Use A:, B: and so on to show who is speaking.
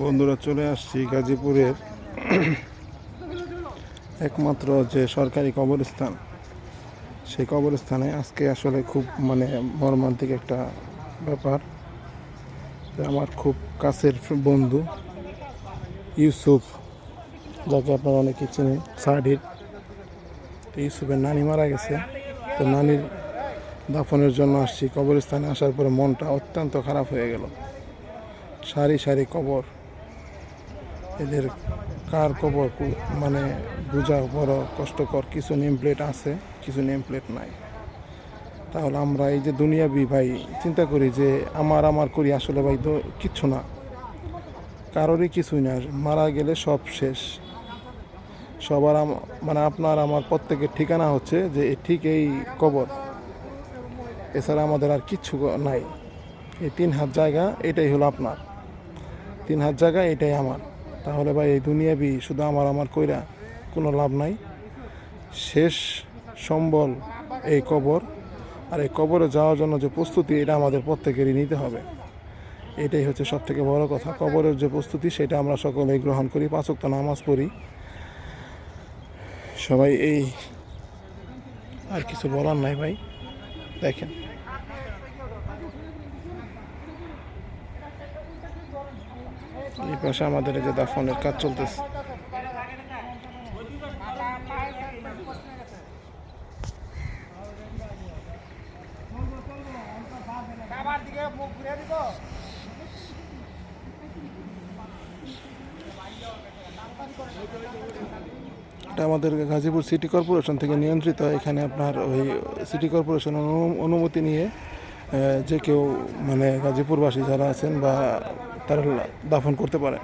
A: বন্ধুরা, চলে আসছি গাজীপুরের একমাত্র যে সরকারি কবরস্থান, সেই কবরস্থানে আজকে আসলে খুব মর্মান্তিক একটা ব্যাপার। আমার খুব কাছের বন্ধু ইউসুফ, যাকে আপনারা অনেকে চেনেন, সার্ডির। ইউসুফের নানি মারা গেছে, তো নানির দাফনের জন্য আসছি। কবরস্থানে আসার পরে মনটা অত্যন্ত খারাপ হয়ে গেল। সারি সারি কবর, এদের কার কবর বোঝা বড় কষ্টকর। কিছু নেম প্লেট আছে, কিছু নেম প্লেট নাই। তাহলে আমরা এই যে দুনিয়াবি ভাই চিন্তা করি যে আমার করি, আসলে ভাই তো কিচ্ছু না, কারোরই কিছুই না। মারা গেলে সব শেষ। সবার আপনার আমার প্রত্যেকের ঠিকানা হচ্ছে যে ঠিক এই কবর, এছাড়া আমাদের আর কিচ্ছু নাই। এই 3 হাত জায়গা, এটাই হলো আপনার। 3 হাত জায়গা, এটাই আমার। তাহলে ভাই এই দুনিয়াবি শুধু আমার কইরা কোনো লাভ নাই। শেষ সম্বল এই কবর, আর এই কবরে যাওয়ার জন্য যে প্রস্তুতি, এটা আমাদের প্রত্যেকেরই নিতে হবে। এটাই হচ্ছে সব থেকে বড় কথা। কবরের যে প্রস্তুতি, সেটা আমরা সকলেই গ্রহণ করি, 5 ওয়াক্ত নামাজ পড়ি সবাই। এই আর কিছু বলার নাই ভাই। দেখেন, এই পাশে আমাদের এই যে দাফনের কাজ চলতেছে। এটা আমাদের গাজীপুর সিটি কর্পোরেশন থেকে নিয়ন্ত্রিত। এখানে আপনার ওই সিটি কর্পোরেশন অনুমতি নিয়ে যে কেউ গাজীপুরবাসী যারা আছেন বা তারা দাফন করতে পারে।